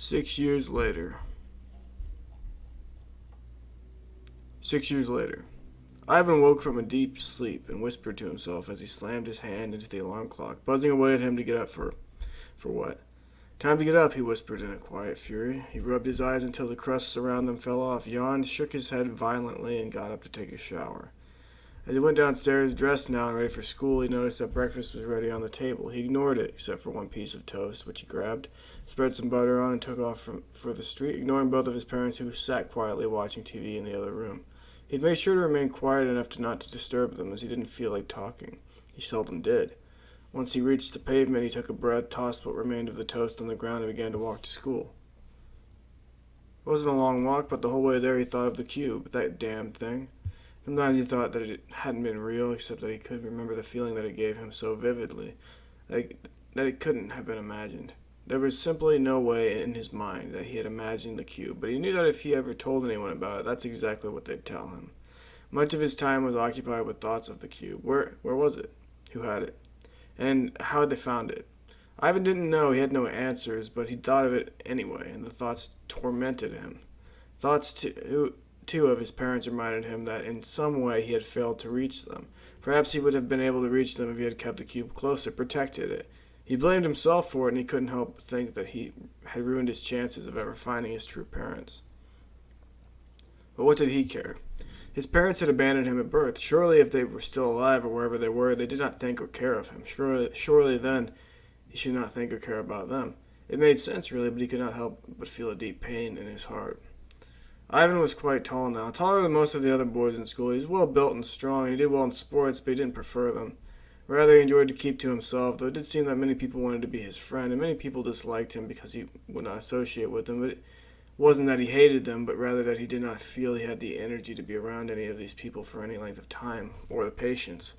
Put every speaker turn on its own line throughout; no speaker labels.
6 years later. 6 years later. Ivan woke from a deep sleep and whispered to himself as he slammed his hand into the alarm clock, buzzing away at him to get up for what? Time to get up, he whispered in a quiet fury. He rubbed his eyes until the crusts around them fell off, yawned, shook his head violently, and got up to take a shower. As he went downstairs, dressed now and ready for school, he noticed that breakfast was ready on the table. He ignored it, except for one piece of toast, which he grabbed, spread some butter on, and took off for the street, ignoring both of his parents, who sat quietly watching TV in the other room. He'd made sure to remain quiet enough not to disturb them, as he didn't feel like talking. He seldom did. Once he reached the pavement, he took a breath, tossed what remained of the toast on the ground, and began to walk to school. It wasn't a long walk, but the whole way there he thought of the cube, that damned thing. Sometimes he thought that it hadn't been real, except that he could remember the feeling that it gave him so vividly, that it couldn't have been imagined. There was simply no way in his mind that he had imagined the cube, but he knew that if he ever told anyone about it, that's exactly what they'd tell him. Much of his time was occupied with thoughts of the cube. Where was it? Who had it? And how had they found it? Ivan didn't know. He had no answers, but he thought of it anyway, and the thoughts tormented him. Thoughts, too, of his parents reminded him that in some way he had failed to reach them. Perhaps he would have been able to reach them if he had kept the cube closer, protected it. He blamed himself for it, and he couldn't help but think that he had ruined his chances of ever finding his true parents. But what did he care? His parents had abandoned him at birth. Surely if they were still alive or wherever they were, they did not think or care of him. Surely then he should not think or care about them. It made sense, really, but he could not help but feel a deep pain in his heart. Ivan was quite tall now, taller than most of the other boys in school. He was well built and strong, and he did well in sports, but he didn't prefer them. Rather, he enjoyed to keep to himself, though it did seem that many people wanted to be his friend, and many people disliked him because he would not associate with them. But it wasn't that he hated them, but rather that he did not feel he had the energy to be around any of these people for any length of time, or the patience.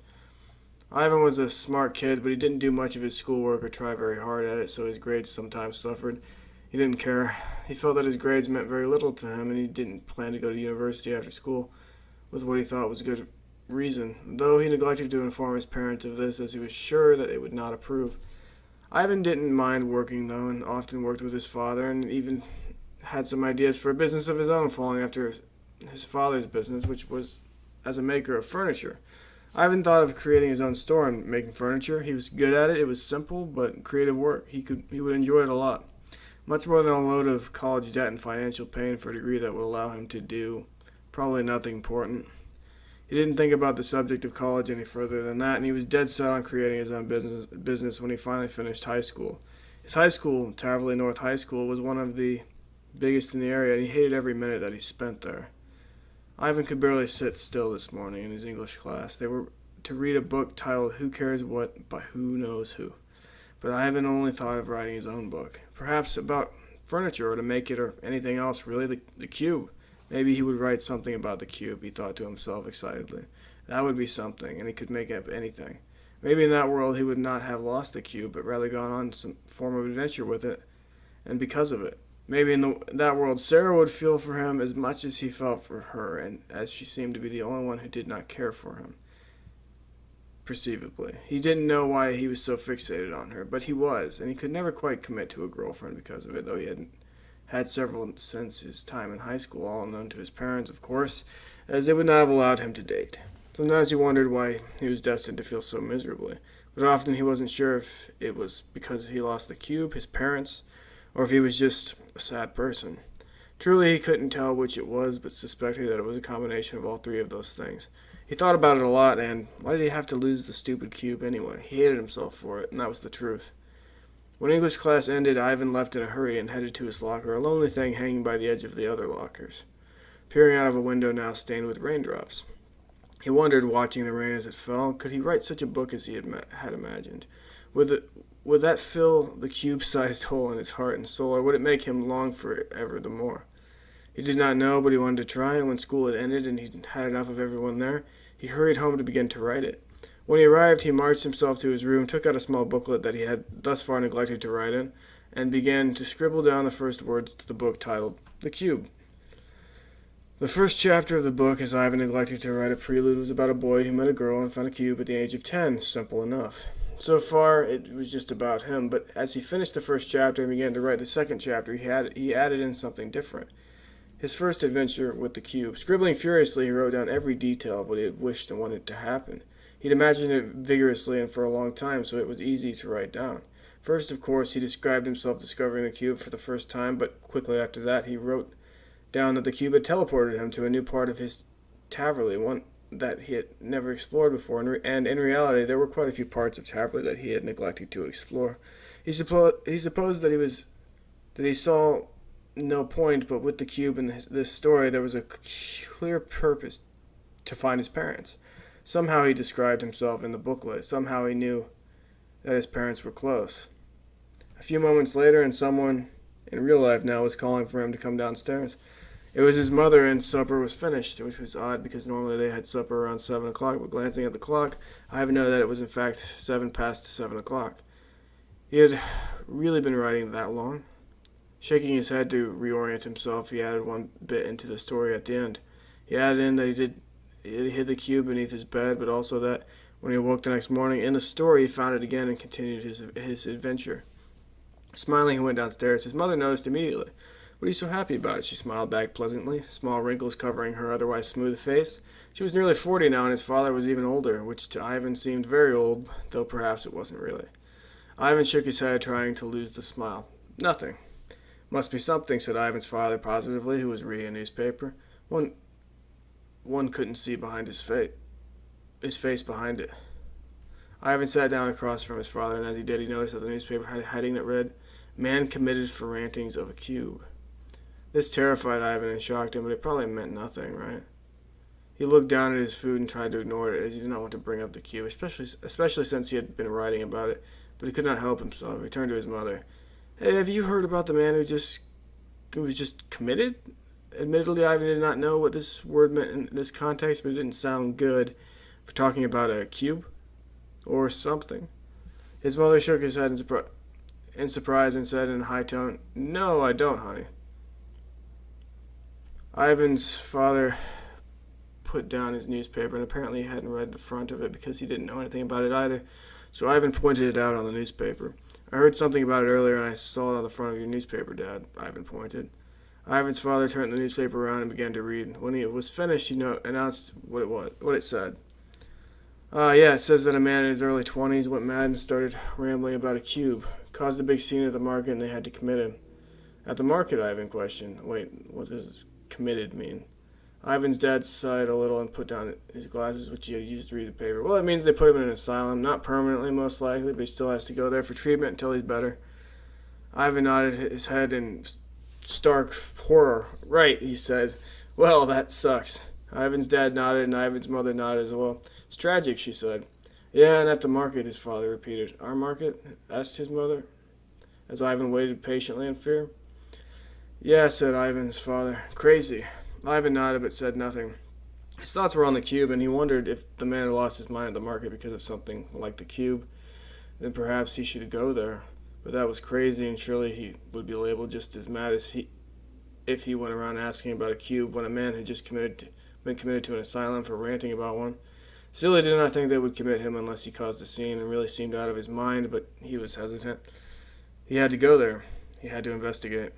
Ivan was a smart kid, but he didn't do much of his schoolwork or try very hard at it, so his grades sometimes suffered. He didn't care. He felt that his grades meant very little to him, and he didn't plan to go to university after school with what he thought was good reason, though he neglected to inform his parents of this, as he was sure that they would not approve. Ivan didn't mind working, though, and often worked with his father, and even had some ideas for a business of his own, following after his father's business, which was as a maker of furniture. Ivan thought of creating his own store and making furniture. He was good at it. It was simple but creative work. He would enjoy it a lot. Much more than a load of college debt and financial pain for a degree that would allow him to do probably nothing important. He didn't think about the subject of college any further than that, and he was dead set on creating his own business when he finally finished high school. His high school, Taverley North High School, was one of the biggest in the area, and he hated every minute that he spent there. Ivan could barely sit still this morning in his English class. They were to read a book titled Who Cares What by Who Knows Who. But Ivan only thought of writing his own book, perhaps about furniture or to make it or anything else, really, the cube. Maybe he would write something about the cube, he thought to himself excitedly. That would be something, and he could make up anything. Maybe in that world he would not have lost the cube, but rather gone on some form of adventure with it, and because of it. Maybe in that world Sarah would feel for him as much as he felt for her, and as she seemed to be the only one who did not care for him. Perceivably. He didn't know why he was so fixated on her, but he was, and he could never quite commit to a girlfriend because of it, though he had several since his time in high school, all unknown to his parents, of course, as they would not have allowed him to date. Sometimes he wondered why he was destined to feel so miserably, but often he wasn't sure if it was because he lost the cube, his parents, or if he was just a sad person. Truly, he couldn't tell which it was, but suspected that it was a combination of all three of those things. He thought about it a lot, and why did he have to lose the stupid cube anyway? He hated himself for it, and that was the truth. When English class ended, Ivan left in a hurry and headed to his locker, a lonely thing hanging by the edge of the other lockers, peering out of a window now stained with raindrops. He wondered, watching the rain as it fell, could he write such a book as he had imagined? Would that fill the cube-sized hole in his heart and soul, or would it make him long for it ever the more? He did not know, but he wanted to try, and when school had ended and he had enough of everyone there, he hurried home to begin to write it. When he arrived, he marched himself to his room, took out a small booklet that he had thus far neglected to write in, and began to scribble down the first words to the book titled The Cube. The first chapter of the book, as Ivan neglected to write a prelude, was about a boy who met a girl and found a cube at the age of 10. Simple enough. So far, it was just about him, but as he finished the first chapter and began to write the second chapter, he added in something different. His first adventure with the cube. Scribbling furiously, he wrote down every detail of what he had wished and wanted to happen. He'd imagined it vigorously and for a long time, so it was easy to write down. First, of course, he described himself discovering the cube for the first time, but quickly after that, he wrote down that the cube had teleported him to a new part of his Taverley, one that he had never explored before, and in reality, there were quite a few parts of Taverley that he had neglected to explore. He supposed that he saw no point, but with the cube in this story, there was a clear purpose to find his parents. Somehow he described himself in the booklet. Somehow he knew that his parents were close. A few moments later, and someone in real life now was calling for him to come downstairs. It was his mother, and supper was finished, which was odd because normally they had supper around 7 o'clock, but glancing at the clock, I even know that it was in fact 7 past 7 o'clock. He had really been writing that long. Shaking his head to reorient himself, he added one bit into the story at the end. He added in that he hid the cube beneath his bed, but also that when he awoke the next morning, in the story, he found it again and continued his adventure. Smiling, he went downstairs. His mother noticed immediately. "What are you so happy about?" She smiled back pleasantly, small wrinkles covering her otherwise smooth face. She was nearly 40 now, and his father was even older, which to Ivan seemed very old, though perhaps it wasn't really. Ivan shook his head, trying to lose the smile. "Nothing." "Must be something," said Ivan's father positively, who was reading a newspaper. One couldn't see behind his face behind it. Ivan sat down across from his father, and as he did, he noticed that the newspaper had a heading that read, "Man committed for rantings of a cube." This terrified Ivan and shocked him, but it probably meant nothing, right? He looked down at his food and tried to ignore it, as he did not want to bring up the cube, especially since he had been writing about it, but he could not help himself. He turned to his mother. "Hey, have you heard about the man who was just committed?" Admittedly, Ivan did not know what this word meant in this context, but it didn't sound good for talking about a cube or something. His mother shook his head in surprise and said in a high tone, "No, I don't, honey." Ivan's father put down his newspaper, and apparently he hadn't read the front of it because he didn't know anything about it either, so Ivan pointed it out on the newspaper. "I heard something about it earlier, and I saw it on the front of your newspaper, Dad," Ivan pointed. Ivan's father turned the newspaper around and began to read. When he was finished, he announced what it said. Yeah, it says that a man in his early 20s went mad and started rambling about a cube. Caused a big scene at the market, and they had to commit him. At the market, Ivan questioned. Wait, what does committed mean? Ivan's dad sighed a little and put down his glasses, which he had used to read the paper. Well, it means they put him in an asylum. Not permanently, most likely, but he still has to go there for treatment until he's better. Ivan nodded his head in stark horror. "Right," he said. "Well, that sucks." Ivan's dad nodded, and Ivan's mother nodded as well. "It's tragic," she said. "Yeah, and at the market," his father repeated. "Our market?" asked his mother, as Ivan waited patiently in fear. "Yeah," said Ivan's father. "Crazy." Ivan nodded but said nothing. His thoughts were on the cube, and he wondered if the man had lost his mind at the market because of something like the cube. Then perhaps he should go there. But that was crazy, and surely he would be labeled just as mad as if he went around asking about a cube when a man had just been committed to an asylum for ranting about one. Still, he did not think they would commit him unless he caused a scene and really seemed out of his mind, but he was hesitant. He had to go there. He had to investigate.